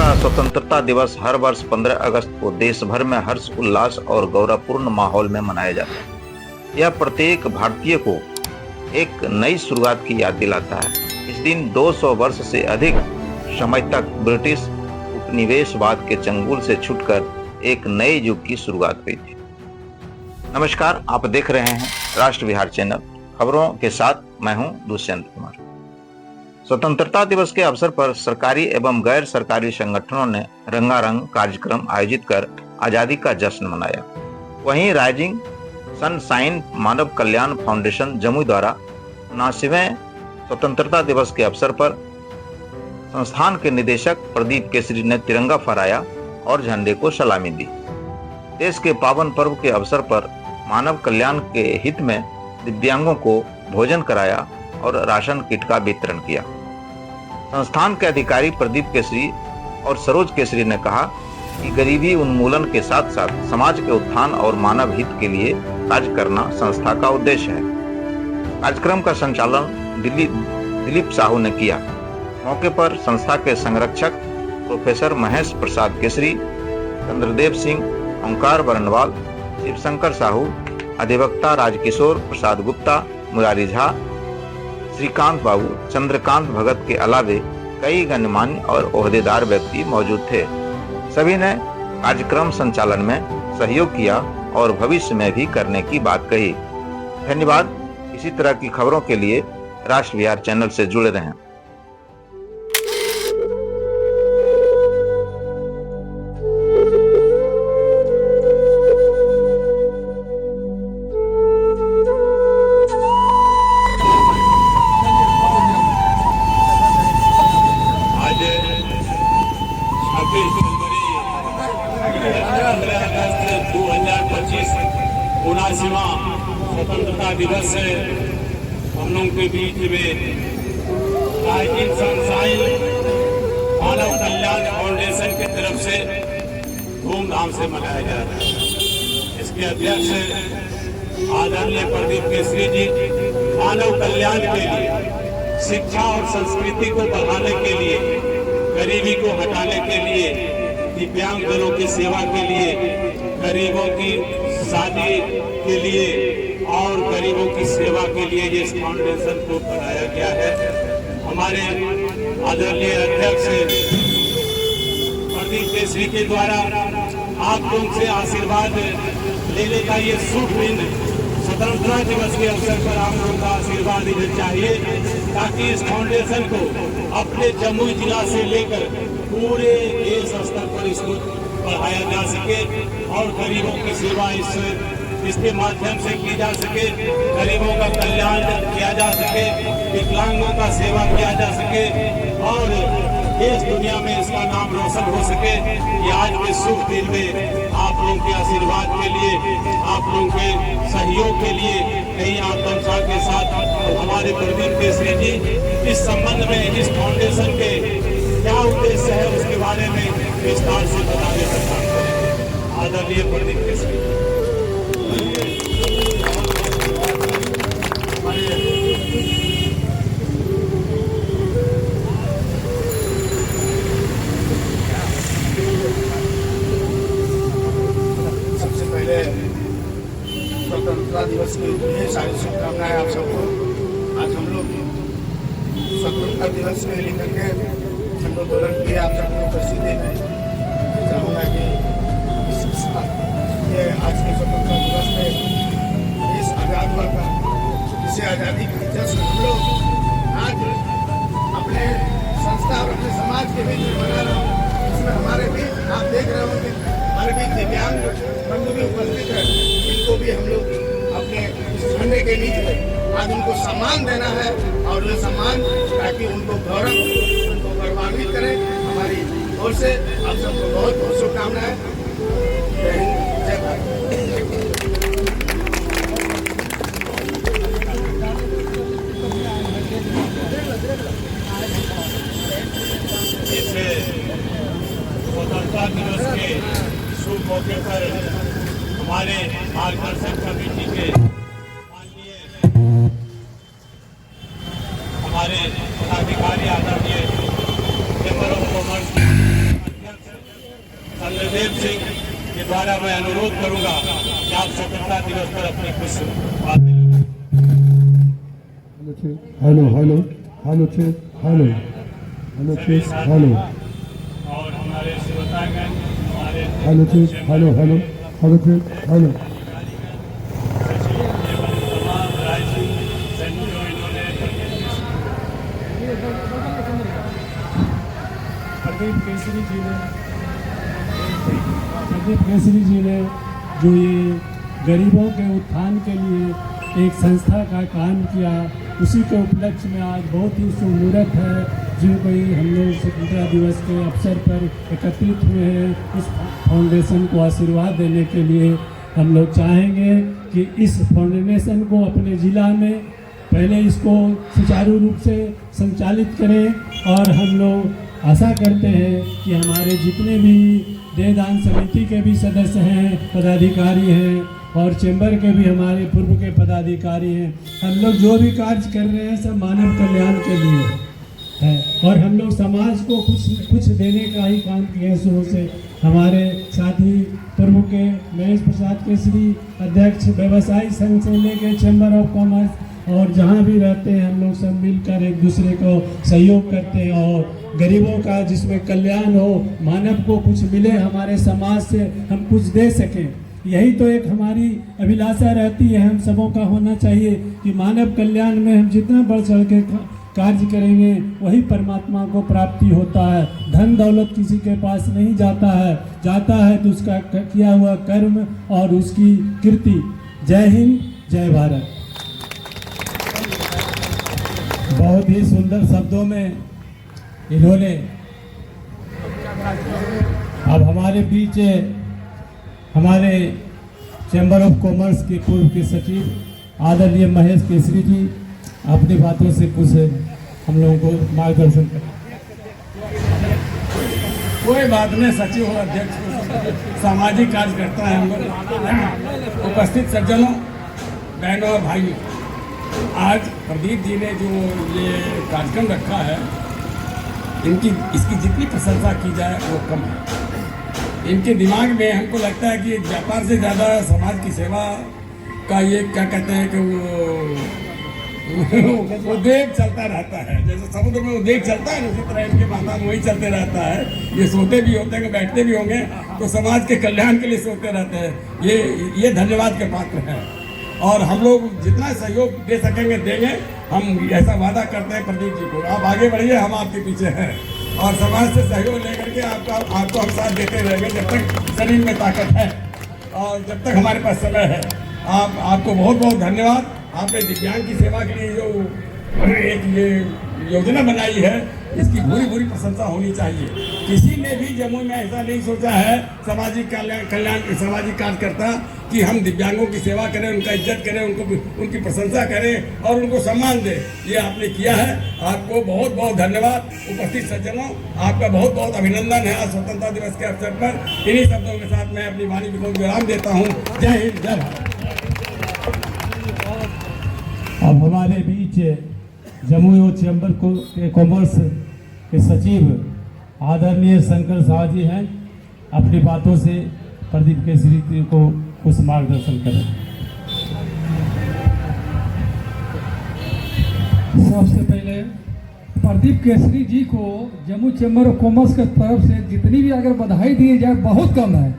का स्वतंत्रता दिवस हर वर्ष 15 अगस्त को देश भर में हर्ष उल्लास और गौरवपूर्ण माहौल में मनाया जाता है। यह प्रत्येक भारतीय को एक नई शुरुआत की याद दिलाता है। इस दिन 200 वर्ष से अधिक समय तक ब्रिटिश उपनिवेशवाद के चंगुल से छूटकर एक नए युग की शुरुआत हुई थी। नमस्कार, आप देख रहे हैं राष्ट्र विहार चैनल। खबरों के साथ मैं हूं दुष्यंत कुमार। स्वतंत्रता दिवस के अवसर पर सरकारी एवं गैर सरकारी संगठनों ने रंगारंग कार्यक्रम आयोजित कर आजादी का जश्न मनाया। वहीं राइजिंग सनशाइन मानव कल्याण फाउंडेशन जमुई द्वारा 79वें स्वतंत्रता दिवस के अवसर पर संस्थान के निदेशक प्रदीप केसरी ने तिरंगा फहराया और झंडे को सलामी दी। देश के पावन पर्व के अवसर पर मानव कल्याण के हित में दिव्यांगों को भोजन कराया और राशन किट का वितरण किया। संस्थान के अधिकारी प्रदीप केसरी और सरोज केसरी ने कहा कि गरीबी उन्मूलन के साथ साथ समाज के उत्थान और मानव हित के लिए कार्य करना संस्था का उद्देश्य है। कार्यक्रम का संचालन दिलीप साहू ने किया। मौके पर संस्था के संरक्षक प्रोफेसर महेश प्रसाद केसरी, चंद्रदेव सिंह, ओंकार बरनवाल, शिवशंकर साहू, अधिवक्ता राजकिशोर प्रसाद गुप्ता, मुरारी झा, श्रीकांत बाबू, चंद्रकांत भगत के अलावे कई गणमान्य और ओहदेदार व्यक्ति मौजूद थे। सभी ने कार्यक्रम संचालन में सहयोग किया और भविष्य में भी करने की बात कही। धन्यवाद। इसी तरह की खबरों के लिए राष्ट्र विहार चैनल से जुड़े रहें। स्वतंत्रता दिवस है। हम लोगों के बीच में राइजिंग सनशाइन मानव कल्याण फाउंडेशन की तरफ से धूमधाम से मनाया जा रहा है। इसके अध्यक्ष आदरणीय प्रदीप केसरी जी मानव कल्याण के लिए, शिक्षा और संस्कृति को बढ़ाने के लिए, गरीबी को हटाने के लिए, दिव्यांग जनों की सेवा के लिए, गरीबों की शादी के लिए और गरीबों की सेवा के लिए इस फाउंडेशन को बनाया गया है। हमारे आदरणीय अध्यक्ष प्रदीप केसरी के द्वारा आप लोगों से आशीर्वाद लेने का ये शुभ दिन स्वतंत्रता दिवस के अवसर पर आप लोगों का आशीर्वाद इन्हें चाहिए, ताकि इस फाउंडेशन को अपने जमुई जिला से लेकर पूरे देश स्तर पर इसको बढ़ाया जा सके और गरीबों की सेवा इसके माध्यम से की जा सके, गरीबों का कल्याण किया जा सके, विकलांगों का सेवा किया जा सके और देश दुनिया में इसका नाम रोशन हो सके। ये आज के शुभ दिन में आप लोगों के आशीर्वाद के लिए, आप लोगों के सहयोग के लिए कहीं आकांक्षा के साथ हमारे प्रदीप केसरी जी इस संबंध में, इस फाउंडेशन के क्या उद्देश्य है उसके बारे में विस्तार से बताने का काम करें। आदरणीय प्रदीप केसरी स्वतंत्रता दिवस की ढेर सारी शुभकामनाएं आप सबको। आज हम लोग स्वतंत्रता दिवस में लेकर के झंडोत्तोलन किए, आप सबको उपस्थिति में चाहूँगा कि ये आज के स्वतंत्रता दिवस में इस आज़ाद हुआ था, इसे आज़ादी की जश्न हम लोग आज अपने संस्था और अपने समाज के बीच में मना रहे हैं। इसमें हमारे भी आप देख रहे होंगे हमारे भी दिव्यांग बंधु भी उपस्थित है। इनको भी हम लोग अपने झंडे के नीचे आज उनको सम्मान देना है और ये सम्मान ताकि उनको गौरव, उनको गौरवान्वित करें। हमारी ओर से आप सबको बहुत बहुत शुभकामनाएं। जय हिंद, जय भारत। स्वतंत्रता दिवस के शुभ मौके पर हमारे मार्गदर्शक कमेटी के माननीय हमारे पदाधिकारी आदरणीय चैम्बर ऑफ कॉमर्स मैं अनुरोध करूंगा कि आप स्वतंत्रता दिवस पर अपनी कुछ बातें hello hello hello check hello hello check hello और हमारे श्रोतागण हमारे hello check hello hello hello check hello तमाम राज्य जो इन्होंने प्रदीप केसरी जी ने जो ये गरीबों के उत्थान के लिए एक संस्था का काम किया, उसी के उपलक्ष्य में आज बहुत ही शुभ मुहूर्त है जिनको हम लोग स्वतंत्रता दिवस के अवसर पर एकत्रित हुए हैं। इस फाउंडेशन को आशीर्वाद देने के लिए हम लोग चाहेंगे कि इस फाउंडेशन को अपने ज़िला में पहले इसको सुचारू रूप से संचालित करें और हम लोग आशा करते हैं कि हमारे जितने भी देहदान समिति के भी सदस्य हैं, पदाधिकारी हैं और चैम्बर के भी हमारे पूर्व के पदाधिकारी हैं, हम लोग जो भी कार्य कर रहे हैं सब मानव कल्याण के लिए है और हम लोग समाज को कुछ देने का ही काम किए हैं शुरू से। हमारे साथी पूर्व के महेश प्रसाद केसरी अध्यक्ष व्यवसायी संघ से लेकर चैम्बर ऑफ कॉमर्स और जहाँ भी रहते हैं हम लोग सब मिलकर एक दूसरे को सहयोग करते हैं और गरीबों का जिसमें कल्याण हो, मानव को कुछ मिले, हमारे समाज से हम कुछ दे सकें, यही तो एक हमारी अभिलाषा रहती है। हम सबों का होना चाहिए कि मानव कल्याण में हम जितना बढ़ चढ़ के कार्य करेंगे वही परमात्मा को प्राप्ति होता है। धन दौलत किसी के पास नहीं जाता है तो उसका किया हुआ कर्म और उसकी कीर्ति। जय हिंद, जय भारत। बहुत ही सुंदर शब्दों में इन्होंने अब हमारे बीच हमारे चैम्बर ऑफ कॉमर्स के पूर्व के सचिव आदरणीय महेश केसरी जी अपनी बातों से कुछ हम लोगों को मार्गदर्शन करें। कोई बात नहीं, सचिव और अध्यक्ष सामाजिक कार्य करता है। हम लोग उपस्थित सज्जनों, बहनों और भाइयों, आज प्रदीप जी ने जो ये कार्यक्रम रखा है, इसकी जितनी प्रशंसा की जाए वो कम है। इनके दिमाग में हमको लगता है कि व्यापार से ज़्यादा समाज की सेवा का ये क्या कहते हैं कि वो उद्वेग चलता रहता है। जैसे समुद्र में उद्वेग चलता है उसी तरह इनके माथा में वही चलते रहता है। ये सोते भी होते हैं, बैठते भी होंगे तो समाज के कल्याण के लिए सोते रहते हैं। ये धन्यवाद के पात्र हैं और हम लोग जितना सहयोग दे सकेंगे देंगे। हम ऐसा वादा करते हैं प्रदीप जी को, आप आगे बढ़िए, हम आपके पीछे हैं और समाज से सहयोग लेकर के आपको हम साथ देते रहेंगे जब तक शरीर में ताकत है और जब तक हमारे पास समय है। आपको बहुत बहुत धन्यवाद। आपने दिव्यांग की सेवा के लिए जो एक ये योजना बनाई है, इसकी पूरी प्रशंसा होनी चाहिए। किसी ने भी जम्मू में ऐसा नहीं सोचा है सामाजिक कल्याण सामाजिक कार्यकर्ता कि हम दिव्यांगों की सेवा करें, उनका इज्जत करें, उनकी प्रशंसा करें और उनको सम्मान दें। ये आपने किया है, आपको बहुत बहुत धन्यवाद। उपस्थित सज्जनों, आपका बहुत बहुत अभिनंदन है आज स्वतंत्रता दिवस के अवसर पर। इन्हीं शब्दों के साथ मैं अपनी वाणी को विराम देता हूँ। जय हिंद, जय भारत। अब हमारे बीच जमुई चैम्बर कॉमर्स के सचिव आदरणीय शंकर साहू जी हैं। अपनी बातों से प्रदीप केसरी को कुछ मार्गदर्शन करें। सबसे पहले प्रदीप केसरी जी को जम्मू चैम्बर ऑफ कॉमर्स की तरफ से जितनी भी अगर बधाई दी जाए बहुत कम है।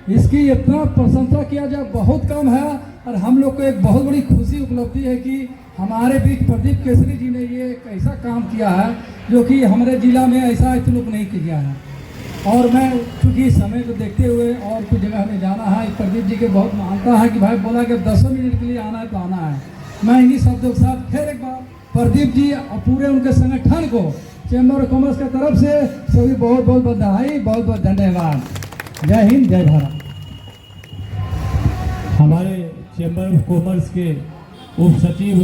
इसकी इतना प्रशंसा किया जाए बहुत कम है और हम लोग को एक बहुत बड़ी खुशी उपलब्धि है कि हमारे बीच प्रदीप केसरी जी ने ये एक ऐसा काम किया है जो कि हमारे जिला में ऐसा इतने लोग नहीं किया है। और मैं चूँकि समय को देखते हुए और कुछ जगह हमें जाना है, प्रदीप जी के बहुत मानता है कि भाई बोला कि 10 मिनट के लिए आना है तो आना है। मैं इन्हीं शब्दों के साथ फिर एक बार प्रदीप जी और पूरे उनके संगठन को चैम्बर ऑफ कॉमर्स की तरफ से सभी बहुत बहुत बधाई, बहुत बहुत धन्यवाद। जय हिंद, जय भारत। हमारे चैम्बर ऑफ कॉमर्स के उप सचिव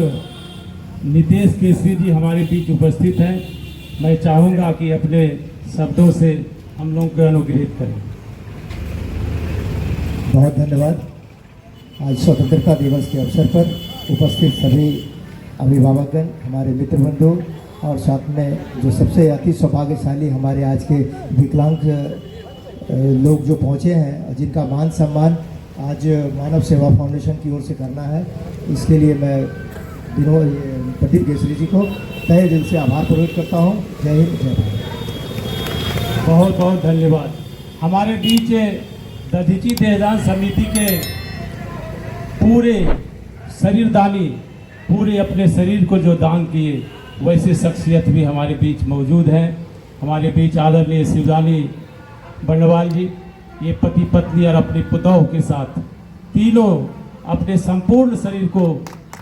नितेश केसरी जी हमारे बीच उपस्थित हैं। मैं चाहूँगा कि अपने शब्दों से हम लोग को अनुग्रहित करें। बहुत धन्यवाद। आज स्वतंत्रता दिवस के अवसर पर उपस्थित सभी अभिभावकगण, हमारे मित्र बंधु और साथ में जो सबसे अति सौभाग्यशाली हमारे आज के विकलांग लोग जो पहुँचे हैं, जिनका मान सम्मान आज मानव सेवा फाउंडेशन की ओर से करना है, इसके लिए मैं प्रदीप केसरी जी को तहे दिल से आभार प्रकट करता हूँ। जय हिंद, जय भारत। बहुत बहुत धन्यवाद। हमारे बीच दधीची देहदान समिति के पूरे शरीरदानी, पूरे अपने शरीर को जो दान किए, वैसे शख्सियत भी हमारे बीच मौजूद हैं। हमारे बीच आदरणीय शिवदानी बंडवाल जी, ये पति पत्नी और अपने पुतोह के साथ तीनों अपने संपूर्ण शरीर को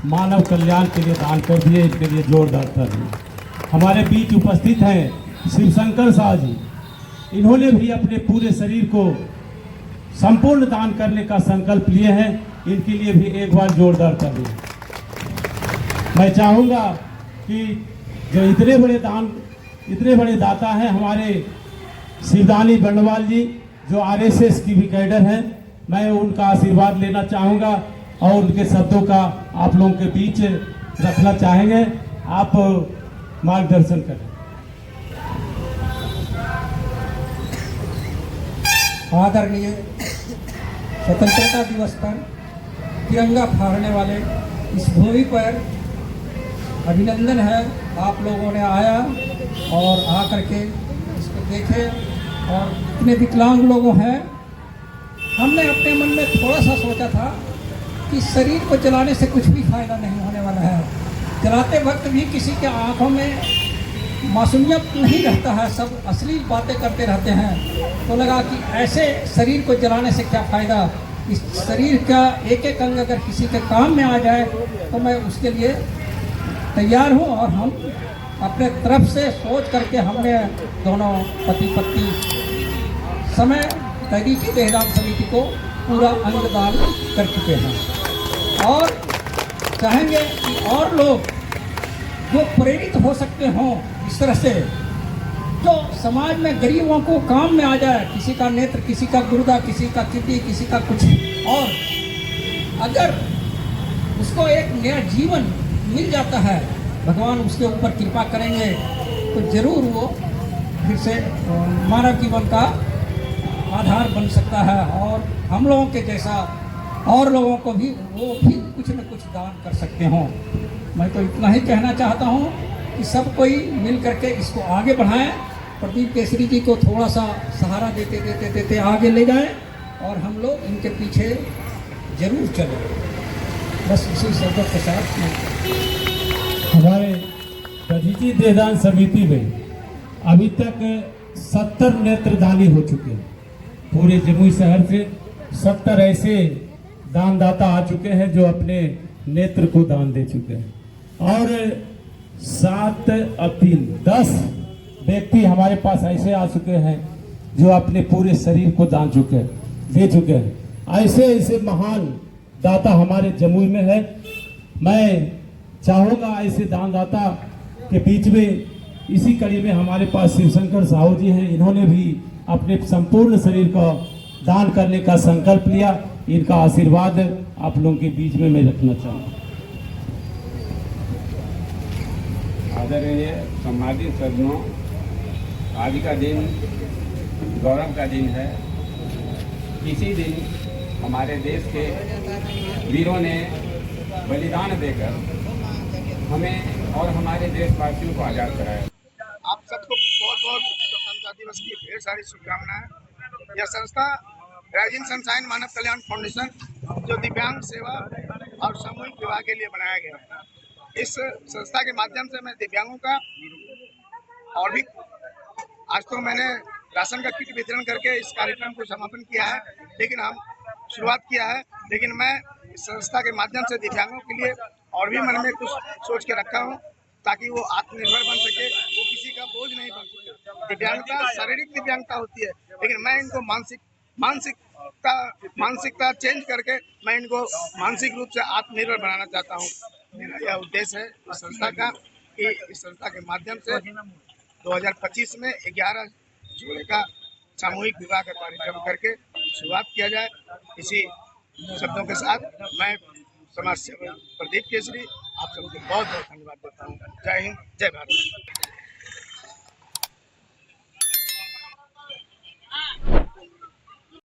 मानव कल्याण के लिए दान कर दिए। इसके लिए जोरदार ताली। हमारे बीच उपस्थित हैं शिवशंकर शाह जी, इन्होंने भी अपने पूरे शरीर को संपूर्ण दान करने का संकल्प लिए हैं। इनके लिए भी एक बार जोरदार ताली। मैं चाहूँगा कि जो इतने बड़े दाता हैं हमारे शिवदानी बंडवाल जी, जो आरएसएस की भी कैडर हैं, मैं उनका आशीर्वाद लेना चाहूँगा और उनके शब्दों का आप लोगों के बीच रखना चाहेंगे। आप मार्गदर्शन करें। आदरणीय स्वतंत्रता दिवस पर तिरंगा फहराने वाले इस भूमि पर अभिनंदन है। आप लोगों ने आया और आकर के इसको देखे, और इतने विकलांग लोग हैं। हमने अपने मन में थोड़ा सा सोचा था कि शरीर को जलाने से कुछ भी फायदा नहीं होने वाला है। जलाते वक्त भी किसी के आंखों में मासूमियत नहीं रहता है, सब अश्लील बातें करते रहते हैं। तो लगा कि ऐसे शरीर को जलाने से क्या फ़ायदा। इस शरीर का एक एक अंग अगर किसी के काम में आ जाए तो मैं उसके लिए तैयार हूँ। और हम अपने तरफ से सोच करके हमने दोनों पति पत्नी समय दधीची देहदान समिति को पूरा अंग दान कर चुके हैं, और चाहेंगे कि और लोग जो प्रेरित हो सकते हों इस तरह से, जो समाज में गरीबों को काम में आ जाए, किसी का नेत्र, किसी का गुर्दा, किसी का किडनी, किसी का कुछ, और अगर उसको एक नया जीवन मिल जाता है, भगवान उसके ऊपर कृपा करेंगे तो जरूर वो फिर से मानव जीवन का आधार बन सकता है। और हम लोगों के जैसा और लोगों को भी वो भी कुछ न कुछ दान कर सकते हों। मैं तो इतना ही कहना चाहता हूँ कि सब कोई मिल करके इसको आगे बढ़ाएं। प्रदीप केसरी जी को थोड़ा सा सहारा देते देते देते आगे ले जाएं, और हम लोग इनके पीछे जरूर चलें। बस इसी शब्द के साथ हमारे दधीची देहदान समिति में अभी तक 70 नेत्रदानी हो चुके हैं। पूरे जमुई शहर से 70 ऐसे दानदाता आ चुके हैं जो अपने नेत्र को दान दे चुके हैं, और 7 और 3 10 व्यक्ति हमारे पास ऐसे आ चुके हैं जो अपने पूरे शरीर को दे चुके हैं। ऐसे ऐसे महान दाता हमारे जमुई में है। मैं चाहूँगा ऐसे दानदाता के बीच में इसी कड़ी में हमारे पास शिवशंकर साहू जी हैं। इन्होंने भी अपने संपूर्ण शरीर को दान करने का संकल्प लिया। इनका आशीर्वाद आप लोगों के बीच में मैं रखना चाहूँगा। आदरणीय सम्मानित सज्जनों, आज का दिन गौरव का दिन है। इसी दिन हमारे देश के वीरों ने बलिदान देकर हमें और हमारे देशवासियों को आज़ाद कराया। आप सबको बहुत बहुत स्वतंत्रता दिवस की ढेर सारी शुभकामनाएं। यह संस्था राइजिंग सनशाइन मानव कल्याण फाउंडेशन, जो दिव्यांग सेवा और सामूहिक विवाह के लिए बनाया गया है, इस संस्था के माध्यम से मैं दिव्यांगों का, और भी आज तो मैंने राशन का किट वितरण करके इस कार्यक्रम को समापन किया है, लेकिन हम शुरुआत किया है, लेकिन मैं इस संस्था के माध्यम से दिव्यांगों के लिए और भी मन में कुछ सोच के रखा हूँ, ताकि वो आत्मनिर्भर बन सके, वो किसी का बोझ नहीं बन सके। दिव्यांगता शारीरिक दिव्यांगता होती है, लेकिन मैं इनको मानसिकता चेंज करके मैं इनको मानसिक रूप से आत्मनिर्भर बनाना चाहता हूँ। मेरा यह उद्देश्य है इस संस्था का, कि इस संस्था के माध्यम से 2025 में 11 जोड़े का सामूहिक विवाह का कार्यक्रम करके शुरुआत किया जाए। इसी शब्दों के साथ मैं समाज सेवक प्रदीप केसरी आप सबको बहुत बहुत धन्यवाद देता हूँ। जय हिंद, जय भारत।